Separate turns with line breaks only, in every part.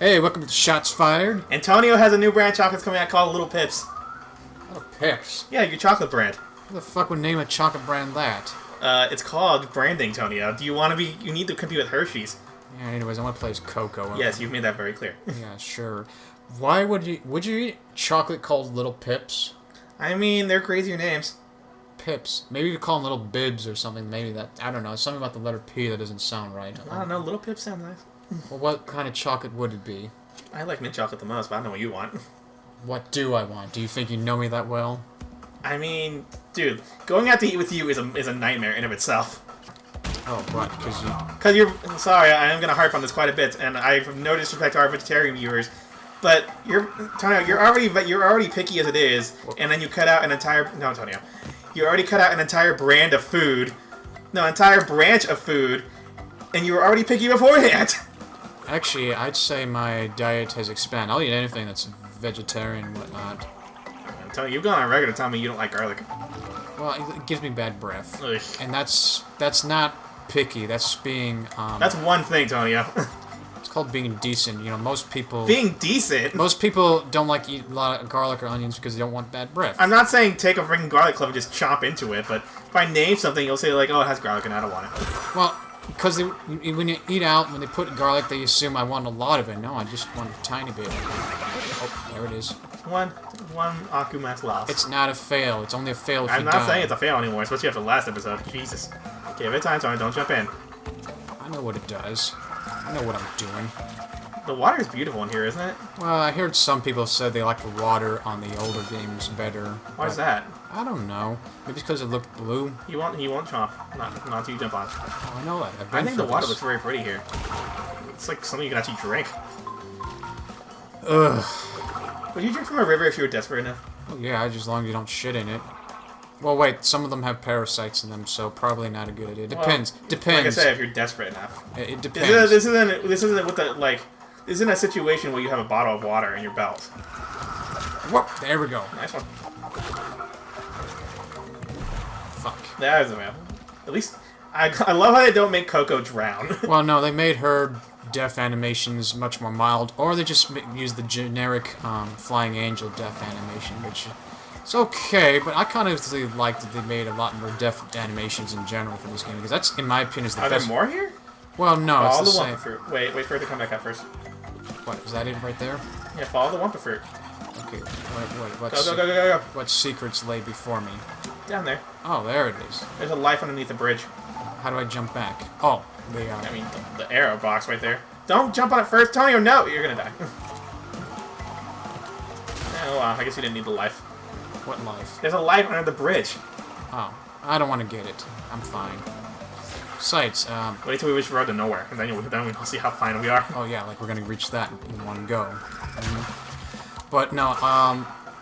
Hey, welcome to Shots Fired.
Antonio has a new brand of chocolates coming out called Little Pips.
Little Pips?
Yeah, your chocolate brand.
Who the fuck would name a chocolate brand that?
It's called branding, Antonio. Do you want to be... You need to compete with Hershey's.
Yeah, anyways, I want to play as Coco.
Yes, you've made that very clear.
Yeah, sure. Why would you eat chocolate called Little Pips?
I mean, they're crazier names.
Pips. Maybe you call them Little Bibs or something. Maybe that... I don't know. Something about the letter P that doesn't sound right.
I don't know. Little Pips sound nice.
Well, what kind of chocolate would it be?
I like mint chocolate the most, but I don't know what you want.
What do I want? Do you think you know me that well?
I mean, dude, going out to eat with you is a nightmare in of itself.
Oh, what? Because you...
Because you're... Sorry, I am going to harp on this quite a bit, and I have no disrespect to our vegetarian viewers, but Antonio, you're already picky as it is, and then you cut out an entire... No, Antonio. You already cut out an entire brand of food. No, entire branch of food, and you were already picky beforehand.
Actually, I'd say my diet has expanded. I'll eat anything that's vegetarian and whatnot.
Antonio, you've gone on record to tell me you don't like garlic.
Well, it gives me bad breath.
Ugh.
And that's not picky. That's being...
That's one thing, Antonio.
It's called being decent. You know, most people...
Being decent?
Most people don't like to eat a lot of garlic or onions because they don't want bad breath.
I'm not saying take a freaking garlic clove and just chomp into it, but if I name something, you'll say, like, oh, it has garlic and I don't want it.
Well... Because when you eat out, when they put garlic, they assume I want a lot of it. No, I just want a tiny bit. Oh, there it is.
One Akumas loss.
It's not a fail. It's only a fail if you die.
I'm not saying it's a fail anymore, especially after the last episode. Jesus. Give it time, Tony. Don't jump in.
I know what it does. I know what I'm doing.
The water is beautiful in here, isn't it?
Well, I heard some people said they like the water on the older games better.
Why is that?
I don't know. Maybe it's because it looked blue.
He won't chomp. Not until you jump on.
Oh, I know that.
I think the water looks very pretty here. It's like something you can actually drink.
Ugh.
Would you drink from a river if you were desperate enough?
Well, yeah, just as long as you don't shit in it. Well, wait, some of them have parasites in them, so probably not a good idea. Depends.
Well,
Depends.
Like I said, if you're desperate enough.
It depends.
This isn't what the like. This isn't a situation where you have a bottle of water in your belt.
Whoop! There we go.
Nice one.
Fuck.
That is a man. At least I love how they don't make Coco drown.
Well, no, they made her death animations much more mild, or they just used the generic flying angel death animation, which is okay. But I kind of really liked that they made a lot more death animations in general for this game because that's, in my opinion, is the best.
Are there more here?
Well, no,
follow
it's the
the
same.
Wumpa fruit. Wait for it to come back up first.
What, is that it right there?
Yeah, follow the Wumpa fruit.
Okay,
Go.
What secrets lay before me?
Down there.
Oh, there it is.
There's a life underneath the bridge.
How do I jump back? Oh, they are.
I mean, the arrow box right there. Don't jump on it first, Tony, or no, you're gonna die. Oh, wow, I guess you didn't need the life.
What life?
There's a life under the bridge.
Oh, I don't want to get it. I'm fine. Besides,
Wait till we reach the road to nowhere, and then we'll see how fine we are.
oh yeah, like we're gonna reach that in one go. But no,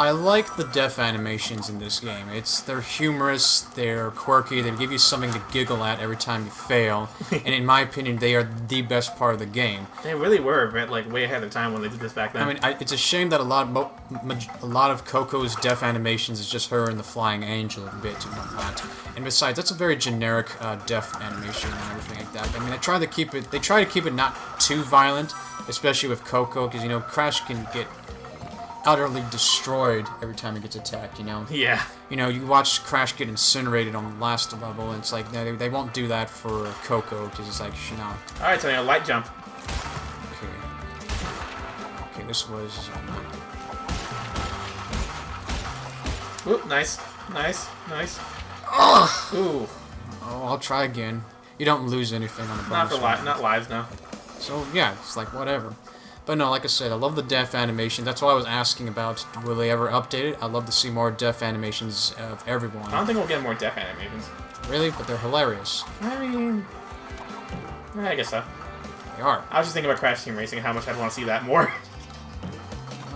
I like the death animations in this game. They're humorous, they're quirky, they give you something to giggle at every time you fail, and in my opinion, they are the best part of the game.
They really were, like, way ahead of time when they did this back then.
I mean, it's a shame that a lot of Coco's death animations is just her and the flying angel bit and whatnot. And besides, that's a very generic death animation and everything like that. I mean, they try to keep it not too violent, especially with Coco, because you know Crash can get utterly destroyed every time he gets attacked, you know?
Yeah.
You know, you watch Crash get incinerated on the last level, and it's like, no, they won't do that for Coco, because it's like, you know.
Alright, Tony, a light jump.
Okay, this was...
Ooh, nice. Ugh! Ooh.
Oh, I'll try again. You don't lose anything on the bonus.
Not lives, no.
So, yeah, it's like, whatever. But no, like I said, I love the death animation. That's why I was asking about, will they ever update it? I'd love to see more death animations of everyone.
I don't think we'll get more death animations.
Really? But they're hilarious.
I mean... I guess so.
They are.
I was just thinking about Crash Team Racing and how much I'd want to see that more.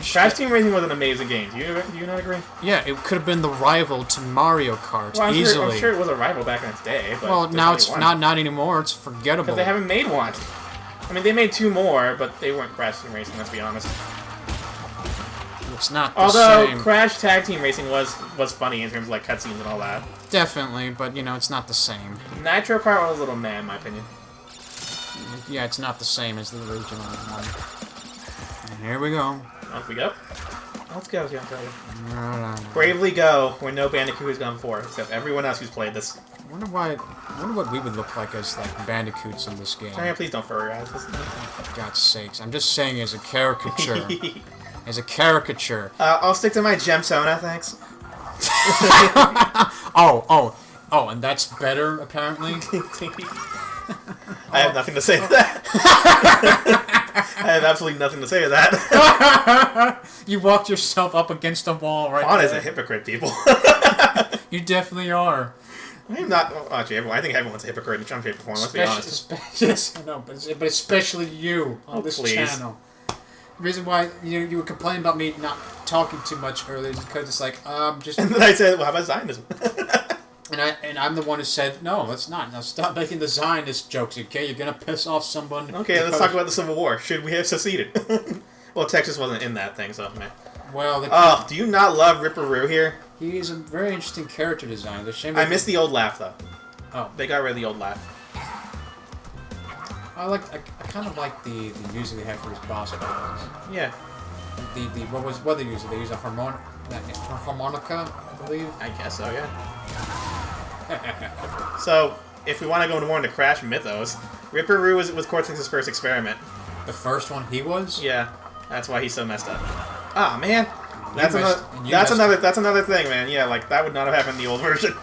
Crash
Team Racing was an amazing game. Do you not agree?
Yeah, it could have been the rival to Mario Kart,
well,
easily.
I'm sure it was a rival back in its day. But
well, now it's not anymore. It's forgettable.
Because they haven't made one. I mean, they made 2 more, but they weren't Crash Team Racing, let's be honest.
It's not the same.
Although, Crash Tag Team Racing was funny in terms of, like, cutscenes and all that.
Definitely, but, you know, it's not the same.
Nitro Kart was a little meh, in my opinion.
Yeah, it's not the same as the original one. And here we go.
Off we go. Let's go, Bravely go where no Bandicoot has gone before, except everyone else who's played this.
I wonder what we would look like as like bandicoots in this game.
Please don't furry eyes.
For God's sakes, I'm just saying as a caricature. As a caricature.
I'll stick to my Gemsona, thanks.
Oh, and that's better apparently.
I have nothing to say to that. I have absolutely nothing to say to that.
You walked yourself up against a wall right
Juan
there.
is a hypocrite, people.
You definitely are.
I'm not. Well, actually, I think everyone's a hypocrite in some shape or form. Let's be honest.
Yes, I know, but especially you on this channel. The reason why you were complaining about me not talking too much earlier is because it's like just.
And then I said, "Well, how about Zionism?"
And I'm the one who said no. Let's not. Now stop making the Zionist jokes, okay? You're gonna piss off someone.
Okay, let's talk about the Civil War. Should we have seceded? Well, Texas wasn't in that thing, so man.
Well,
do you not love Ripperoo here?
He's a very interesting character design.
I miss the old laugh though.
Oh,
they got rid of the old laugh.
I kind of like the music they have for his boss battles.
Yeah.
What they use? They use a harmonica, I believe.
I guess so, yeah. So, if we want to go more into Crash Mythos, Ripperoo was Cortex's first experiment.
The first one he was?
Yeah. That's why he's so messed up. Ah, man. That's another thing, man. Yeah, like that would not have happened in the old version.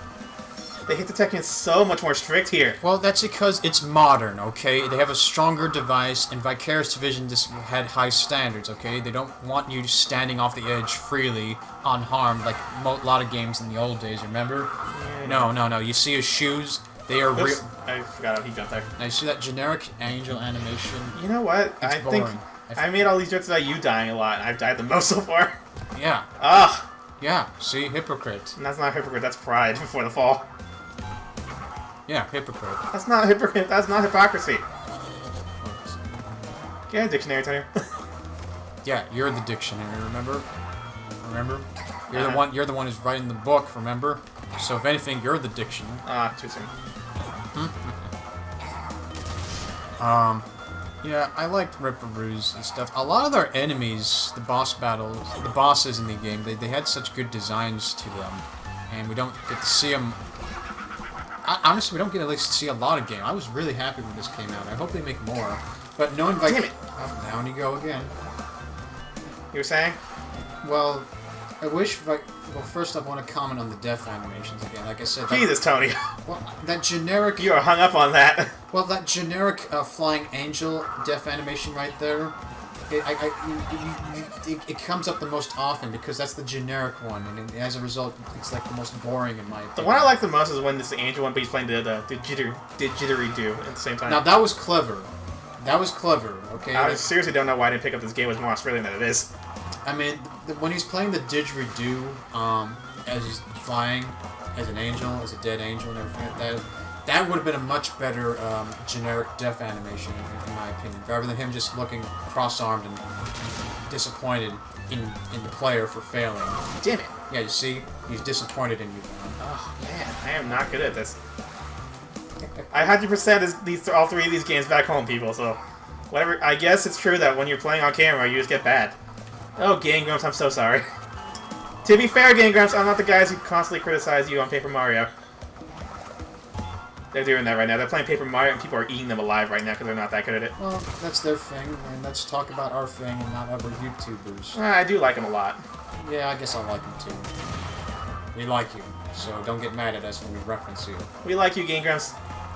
They hit detection so much more strict here.
Well, that's because it's modern, okay? They have a stronger device, and Vicarious Division just had high standards, okay? They don't want you standing off the edge freely, unharmed, like a lot of games in the old days, remember? Yeah. No. You see his shoes? They are real.
I forgot how he got there.
Now, you see that generic angel animation?
You know what? I think I made all these jokes about you dying a lot, and I've died the most so far.
Yeah.
Ah!
Yeah, see? Hypocrite.
And that's not hypocrite, that's pride before the fall.
Yeah, hypocrite.
That's not hypocrite. That's not hypocrisy. Get a dictionary, Tony.
Yeah, you're the dictionary. Remember? You're the one who's writing the book. Remember? So if anything, you're the dictionary.
Too soon.
Yeah, I liked Ripperoos and stuff. A lot of their enemies, the bosses in the game, they had such good designs to them, and we don't get to see them. Honestly, we don't get at least to see a lot of game. I was really happy when this came out. I hope they make more. But knowing
Damn it!
Oh, down you go again.
You were saying?
Well, I wish. Well, first I want to comment on the death animations again. Like I said.
Jesus, Tony.
Well, that generic.
You are hung up on that.
Well, that generic flying angel death animation right there. It comes up the most often because that's the generic one, and as a result, it's like the most boring in my opinion.
The one I like the most is when it's the angel one, but he's playing the didgeridoo at the same time.
Now that was clever. That was clever. Okay.
I seriously don't know why I didn't pick up this game. It was more Australian than it is.
I mean, when he's playing the didgeridoo, as he's flying as an angel, as a dead angel, and everything like that. That would have been a much better generic death animation, in my opinion, rather than him just looking cross-armed and disappointed in the player for failing.
Damn it!
Yeah, you see, he's disappointed in you.
Oh man, I am not good at this. I 100% all three of these games back home, people. So, whatever. I guess it's true that when you're playing on camera, you just get bad. Oh, Game Grumps, I'm so sorry. To be fair, Game Grumps, I'm not the guys who constantly criticize you on Paper Mario. They're doing that right now. They're playing Paper Mario, and people are eating them alive right now because they're not that good at it.
Well, that's their thing, and let's talk about our thing and not other YouTubers.
I do like them a lot.
Yeah, I guess I like them too. We like you, so don't get mad at us when we reference you.
We like you, Game Grumps.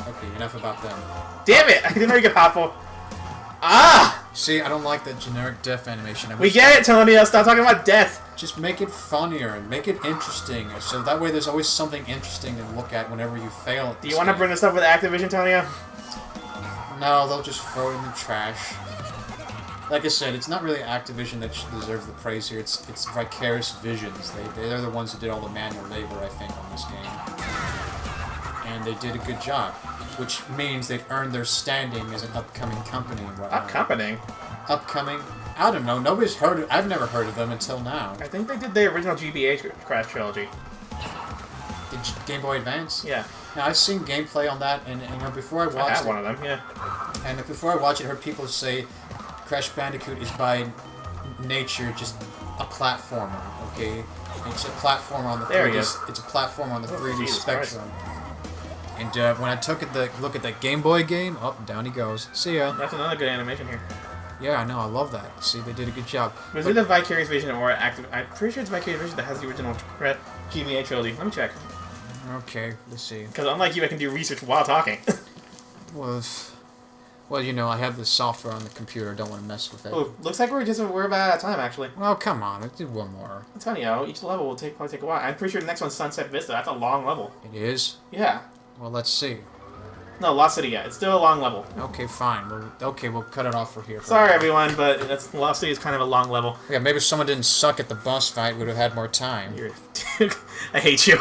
Okay, enough about them.
Damn it! I didn't know you could hopple. Ah!
See, I don't like that generic death animation.
We get it, Tony. Stop talking about death.
Just make it funnier and make it interesting, so that way there's always something interesting to look at whenever you fail at this.
Do you want to bring this up with Activision, Tonio?
No, they'll just throw it in the trash. Like I said, it's not really Activision that deserves the praise here. It's Vicarious Visions. They're the ones who did all the manual labor, I think, on this game, and they did a good job. Which means they've earned their standing as an upcoming company and whatnot. Upcoming? I don't know. Nobody's heard of. I've never heard of them until now.
I think they did the original GBA Crash Trilogy.
Did Game Boy Advance?
Yeah.
Now I've seen gameplay on that, and you know, before I watched
I have one of them, yeah.
And before I watched it, I heard people say Crash Bandicoot is by nature just a platformer, okay? It's a platformer on the
There he
3D.
is.
It's a platform on the 3D
Jesus
spectrum. And when I took a look at that Game Boy game, oh, down he goes. See ya.
That's another good animation here.
Yeah, I know. I love that. See, they did a good job.
Was it the Vicarious Vision or Active? I'm pretty sure it's Vicarious Vision that has the original GBA trilogy. Let me check.
Okay, let's see.
Because unlike you, I can do research while talking.
Well, you know, I have the software on the computer. Don't want to mess with it.
Oh, looks like we're about out of time actually.
Well, come on. Let's do one more.
Antonio, each level will probably take a while. I'm pretty sure the next one's Sunset Vista. That's a long level.
It is?
Yeah.
Well, let's see.
No, Lost City. Yeah, it's still a long level.
Okay, fine. We'll cut it off for here.
Sorry, everyone, but Lost City is kind of a long level.
Yeah, maybe if someone didn't suck at the boss fight, we'd have had more time.
I hate you.